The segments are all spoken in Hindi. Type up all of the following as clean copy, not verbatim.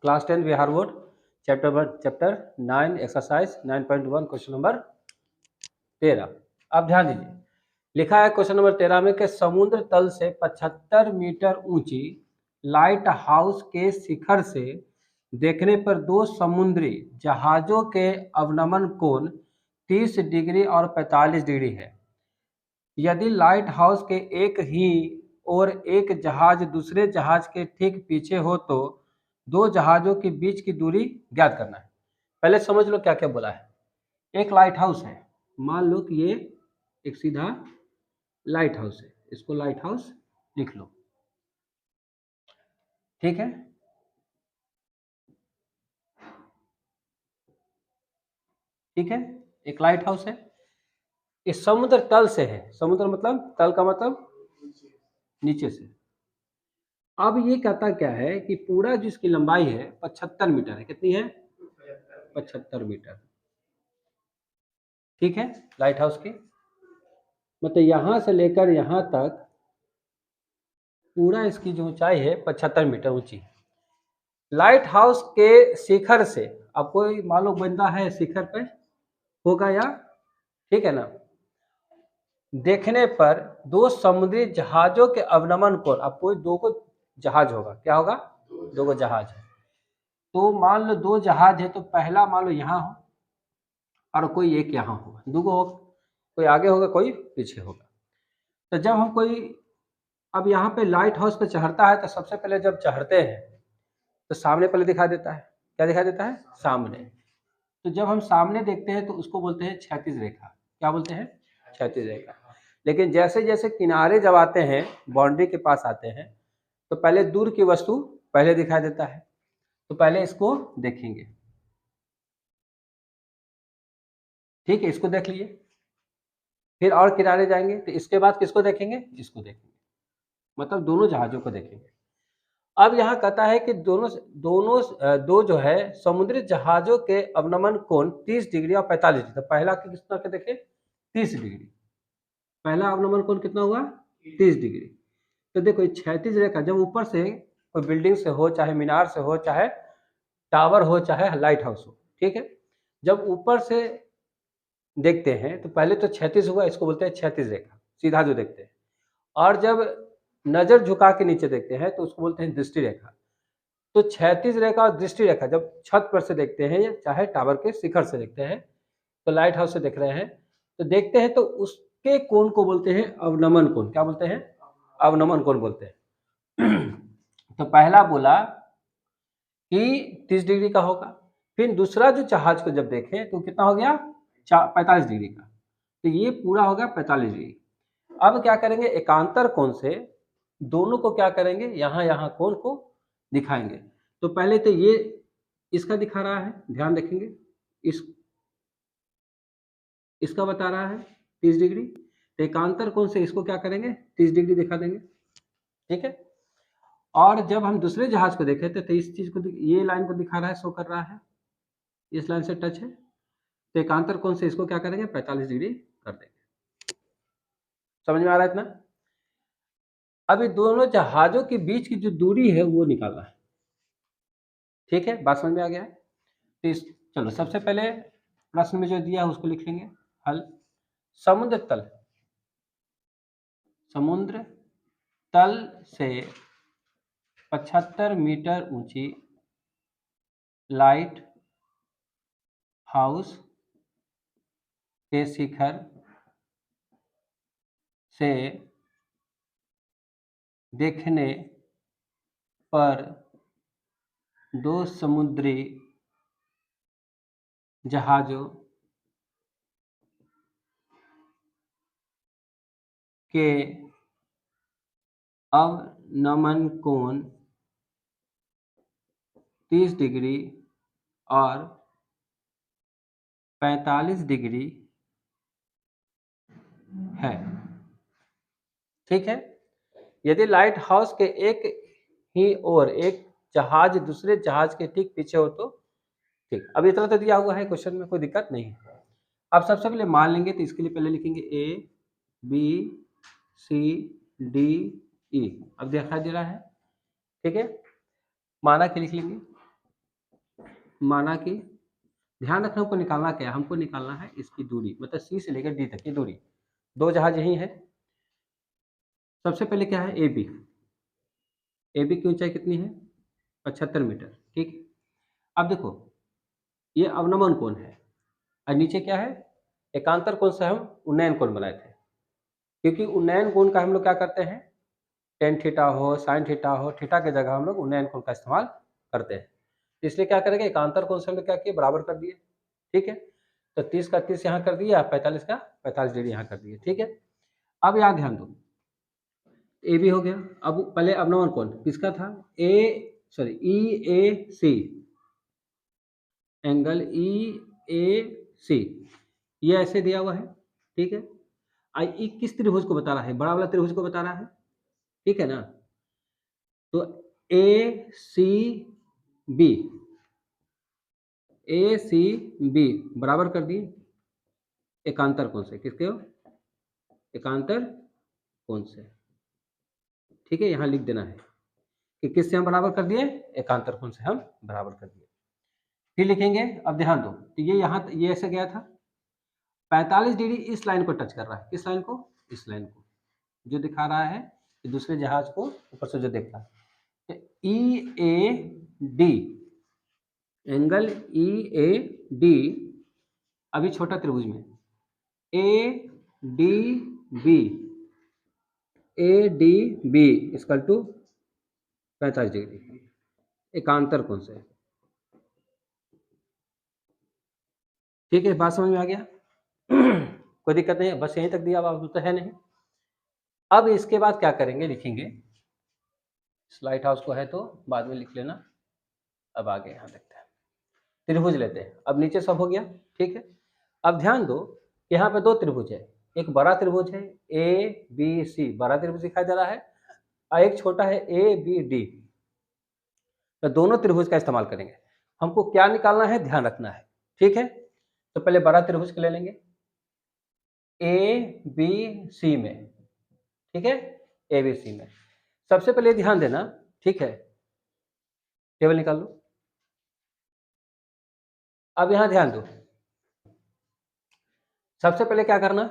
Class 10 Bihar board chapter 9 exercise 9.1 question number 13। अब ध्यान दीजिए, लिखा है क्वेश्चन नंबर 13 में कि समुद्र तल से 75 मीटर ऊंची लाइट हाउस के शिखर से देखने पर दो समुद्री जहाजों के अवनमन कोण 30 डिग्री और 45 डिग्री है। यदि लाइट हाउस के एक ही और एक जहाज दूसरे जहाज के ठीक पीछे हो तो दो जहाजों के बीच की दूरी ज्ञात करना है। पहले समझ लो क्या क्या बोला है। एक लाइट हाउस है, मान लो कि ये एक सीधा लाइट हाउस है, इसको लाइट हाउस लिख लो, ठीक है। ठीक है, एक लाइट हाउस है, इस समुद्र तल से है, समुद्र मतलब तल का मतलब नीचे से। अब ये कहता क्या है कि पूरा जिसकी लंबाई है 75 मीटर है, कितनी है 75 मीटर, ठीक है। लाइट हाउस की मतलब यहां से लेकर यहां तक पूरा इसकी जो ऊंचाई है 75 मीटर ऊंची। लाइट हाउस के शिखर से, अब कोई मान लो बंदा है शिखर पे होगा या, ठीक है ना, देखने पर दो समुद्री जहाजों के अवनमन कोण, अब कोई दो को जहाज होगा, क्या होगा दो को जहाज है, तो मान लो दो जहाज है, तो पहला मान लो यहाँ हो और कोई एक यहाँ होगा, दो को होगा, कोई आगे होगा कोई पीछे होगा। तो जब हम कोई अब यहाँ पे लाइट हाउस पे चढ़ता है तो सबसे पहले जब चढ़ते हैं तो सामने पहले दिखा देता है, क्या दिखा देता है सामने। तो जब हम सामने देखते हैं तो उसको बोलते हैं क्षैतिज रेखा, क्या बोलते हैं क्षैतिज रेखा। लेकिन जैसे जैसे किनारे जब आते हैं, बाउंड्री के पास आते हैं, तो पहले दूर की वस्तु पहले दिखाई देता है, तो पहले इसको देखेंगे, ठीक है, इसको देख लिए, फिर और किनारे जाएंगे तो इसके बाद किसको देखेंगे, इसको देखेंगे, मतलब दोनों जहाजों को देखेंगे। अब यहाँ कहता है कि दो जो है समुद्री जहाजों के अवनमन कोण 30 डिग्री और 45 डिग्री। तो पहला कितना के देखे 30 डिग्री, पहला अवनमन कोण कितना हुआ 30 डिग्री। तो देखो क्षैतिज रेखा जब ऊपर से कोई बिल्डिंग से हो, चाहे मीनार से हो, चाहे टावर हो, चाहे लाइट हाउस हो, ठीक है, जब ऊपर से देखते हैं तो पहले तो क्षैतिज हुआ, इसको बोलते हैं क्षैतिज रेखा, सीधा जो देखते हैं। और जब नजर झुका के नीचे देखते हैं तो उसको बोलते हैं दृष्टि रेखा। तो क्षैतिज रेखा और दृष्टि रेखा जब छत पर से देखते हैं या चाहे टावर के शिखर से देखते हैं, तो लाइट हाउस से देख रहे हैं, तो देखते हैं तो उसके कोण को बोलते हैं अवनमन कोण, क्या बोलते हैं अवनमन कोण बोलते हैं। तो पहला बोला कि 30 डिग्री का होगा, फिर दूसरा जो जहाज को जब देखें तो कितना हो गया 45 डिग्री का, तो ये पूरा हो गया 45 डिग्री। अब क्या करेंगे, एकांतर कोण से दोनों को क्या करेंगे, यहाँ यहाँ कोण को दिखाएंगे। तो पहले तो ये इसका दिखा रहा है, ध्यान रखेंगे, इसका बता रहा है 30 डिग्री, तो एकांतर कोण से इसको क्या करेंगे 30 डिग्री दिखा देंगे, ठीक है। और जब हम दूसरे जहाज को देखे थे तो इस चीज को, ये लाइन को दिखा रहा है, शो कर रहा है, इस लाइन से टच है, तो एकांतर कोण से इसको क्या करेंगे 45 डिग्री कर देंगे। समझ में आ रहा है इतना। अभी दोनों जहाजों के बीच की जो दूरी है वो निकालना है, ठीक है, बात समझ में आ गया है। तो चलो सबसे पहले प्रश्न में जो दिया है उसको लिख लेंगे, हल। समुद्र तल से 75 मीटर ऊंची लाइट हाउस के शिखर से देखने पर दो समुद्री जहाजों के अवनमन कोण 30 डिग्री और 45 डिग्री है, ठीक है। यदि लाइट हाउस के एक ही ओर एक जहाज दूसरे जहाज के ठीक पीछे हो तो, ठीक। अब इतना तो दिया हुआ है क्वेश्चन में, कोई दिक्कत नहीं है। अब सबसे पहले मान लेंगे, तो इसके लिए पहले लिखेंगे A B C D E, अब दिखाई दे रहा है, ठीक है, माना के लिख लेंगे माना कि ध्यान रखना, हमको निकालना क्या है, हमको निकालना है इसकी दूरी, मतलब सी से लेकर डी तक की दूरी। दो जहाज यही है। सबसे पहले क्या है, ए बी। ए बी की ऊंचाई कितनी है, 75 मीटर। ठीक है, अब देखो ये अवनमन कोण है और नीचे क्या है, एकांतर कोण से हम उन्नयन कोण बनाए थे। क्योंकि उन्नयन कोण का हम लोग क्या करते हैं, टेन थीटा हो, साइन थीटा हो, थीटा की जगह हम लोग उन्नयन कोण का इस्तेमाल करते हैं। इसलिए क्या करेंगे, एकांतर कोण से हम लोग क्या किए, बराबर कर दिए। ठीक है, तो 30 का 30 यहाँ कर दिया, 45 का 45 डिग्री यहाँ कर दिए। ठीक है, अब यहाँ ध्यान दो, ए बी हो गया। अब पहले अवनमन कोण किसका था, ई ए सी, एंगल ई ए सी, ये ऐसे दिया हुआ है। ठीक है, आई ई किस त्रिभुज को बता रहा है, बड़ा वाला त्रिभुज को बता रहा है। ठीक है ना, तो ए सी बी, ए सी बी बराबर कर दिए एकांतर कोण से, किसके हो, एकांतर कोण से। ठीक है, यहां लिख देना है कि किससे हम बराबर कर दिए, एकांतर कोण से हम बराबर कर दिए। फिर लिखेंगे, अब ध्यान दो, तो ये यहाँ ये ऐसे गया था, 45 डिग्री इस लाइन को टच कर रहा है। किस लाइन को, इस लाइन को, जो दिखा रहा है कि दूसरे जहाज को ऊपर से जो देख रहा है। E A D, angle E A D, अभी छोटा त्रिभुज में A D B, A D B equal to 45 degree एकांतर कोण से। ठीक है, बात समझ में आ गया। कोई दिक्कत नहीं है, बस यहीं तक दिया हुआ तो है नहीं। अब इसके बाद क्या करेंगे, लिखेंगे, लाइट हाउस को है तो बाद में लिख लेना। अब आगे यहाँ देखते हैं, त्रिभुज लेते हैं। अब नीचे सब हो गया। ठीक है, अब ध्यान दो, यहाँ पे दो त्रिभुज है, एक बड़ा त्रिभुज है ए बी सी, बड़ा त्रिभुज दिखाई दे रहा है, और एक छोटा है ए बी डी। तो दोनों त्रिभुज का इस्तेमाल करेंगे। हमको क्या निकालना है, ध्यान रखना है। ठीक है, तो पहले बड़ा त्रिभुज ले लेंगे ए बी सी में। ठीक है, ए बी सी में सबसे पहले ध्यान देना। ठीक है, टेबल निकाल लो। अब यहां ध्यान दो, सबसे पहले क्या करना,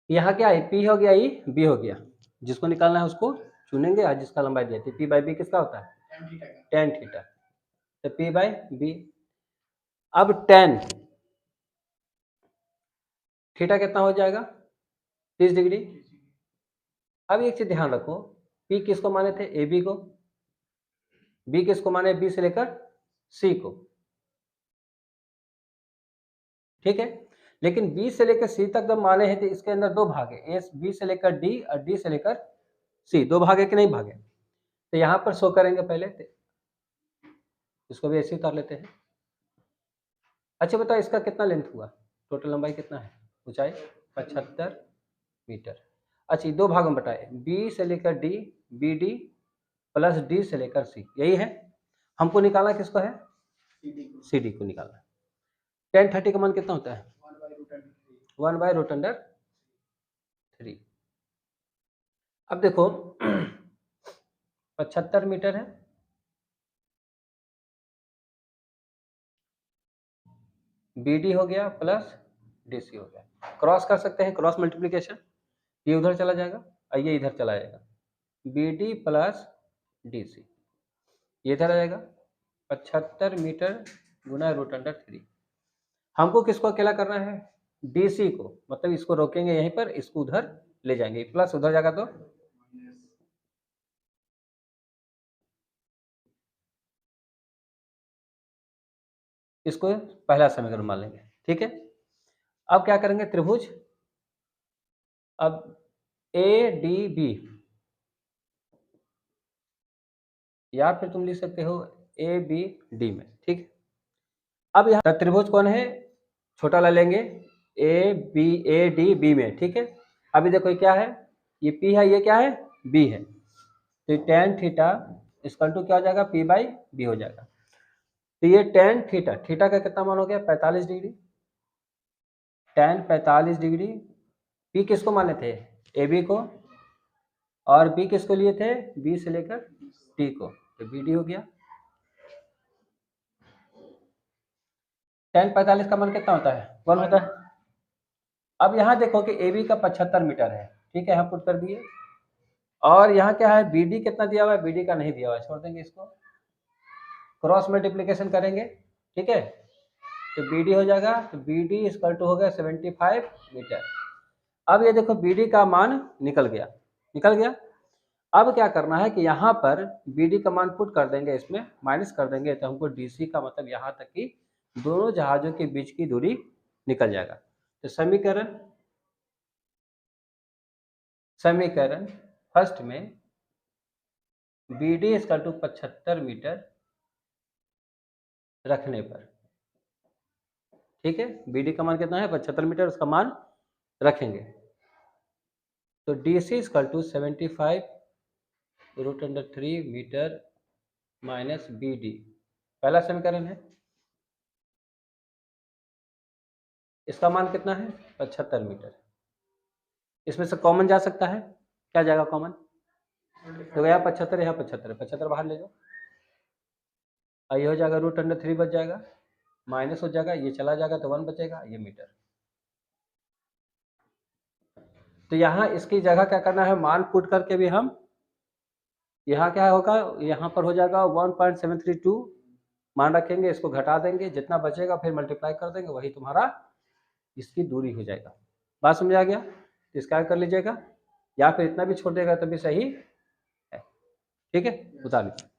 यहाँ क्या है, पी हो गया, ई बी हो गया, जिसको निकालना है उसको चुनेंगे, आज जिसका लंबाई दी जाती है। पी बाई बी किसका होता है, टेन थीटा, तो पी बाई बी। अब टेन थीटा कितना हो जाएगा, 30 डिग्री। अब एक चीज ध्यान रखो, पी किसको माने थे, ए बी को, बी किसको माने, बी से लेकर सी को। ठीक है, लेकिन बी से लेकर सी तक जब माने हैं तो इसके अंदर दो भाग है, ए बी से लेकर डी और डी से लेकर सी, दो भाग है कि नहीं भाग है। तो यहां पर शो करेंगे पहले, इसको भी ऐसे उतार लेते हैं। अच्छा बताओ, इसका कितना लेंथ हुआ, टोटल लंबाई कितना है, ऊंचाई 75 मीटर। अच्छा, दो भाग में बताए, बी से लेकर D, B D plus D से लेकर सी, यही है। हमको निकालना किसको है, सी डी को निकालना। टेन 30 का मान कितना होता है, 1/√3। अब देखो 75 मीटर है, बी डी हो गया प्लस डी सी हो गया, क्रॉस कर सकते हैं, क्रॉस मल्टीप्लीकेशन, ये उधर चला जाएगा और ये इधर चला जाएगा, B D plus D C, ये इधर आ जाएगा। 75 मीटर गुना √3। हमको किसको अकेला करना है, डी सी को, मतलब इसको रोकेंगे यहीं पर, इसको उधर ले जाएंगे, प्लस उधर जाएगा तो इसको पहला समीकरण मान लेंगे। ठीक है, अब क्या करेंगे, त्रिभुज, अब ए डी बी, या फिर तुम लिख सकते हो ए बी डी में। ठीक है, अब यहाँ त्रिभुज कौन है, छोटा ला लेंगे, ए डी बी में। ठीक है, अभी देखो क्या है, ये पी है, ये क्या है, बी है, तो टेन थीटा इसकल टू क्या हो जाएगा, पी बाई बी हो जाएगा। तो ये टेन थीटा, थीटा का कितना मान हो गया, 45 डिग्री, टेन 45 डिग्री। पी किसको माने थे, ए बी को, और बी किसको लिए थे, बी से लेकर डी को, तो बी डी हो गया। tan 45 का मान कितना होता है? 1 होता है। अब यहाँ देखो कि AB का 75 मीटर है, ठीक है, यहाँ पुट कर दिए। और यहाँ क्या है, BD कितना दिया हुआ है? BD का नहीं दिया हुआ है, छोड़ देंगे इसको। क्रॉस मल्टीप्लिकेशन करेंगे, ठीक है, तो BD हो जाएगा, तो BD इक्वल टू हो गया 75 मीटर। अब ये देखो BD का मान निकल गया, निकल गया। अब क्या करना है कि यहाँ पर BD का मान पुट कर देंगे, इसमें माइनस कर देंगे, तो हमको DC का मतलब यहाँ तक कि दोनों जहाजों के बीच की दूरी निकल जाएगा। तो समीकरण फर्स्ट में BD इक्वल टू 75 मीटर रखने पर, ठीक है, BD का मान कितना है? 75 मीटर, उसका मान रखेंगे। तो DC equal to 75√3 metre minus BD, पहला समीकरण है। इसका मान कितना है? 75 मीटर। इसमें से कॉमन जा सकता है, क्या जाएगा कॉमन? तो यहाँ 75, यहाँ 75, 75 बाहर ले जाओ, ये हो जाएगा √3 बच जाएगा, माइनस हो जाएगा, ये चला जाएगा तो 1 बचेगा, ये मीटर। तो यहाँ इसकी जगह क्या करना है, मान पुट करके भी हम यहाँ क्या होगा, यहाँ पर हो जाएगा 1.732 मान रखेंगे, इसको घटा देंगे, जितना बचेगा फिर मल्टीप्लाई कर देंगे, वही तुम्हारा इसकी दूरी हो जाएगा। बात समझ आ गया? तो इसका कर लीजिएगा, या फिर इतना भी छोड़ देगा तो भी सही है, ठीक है, बता लीजिए।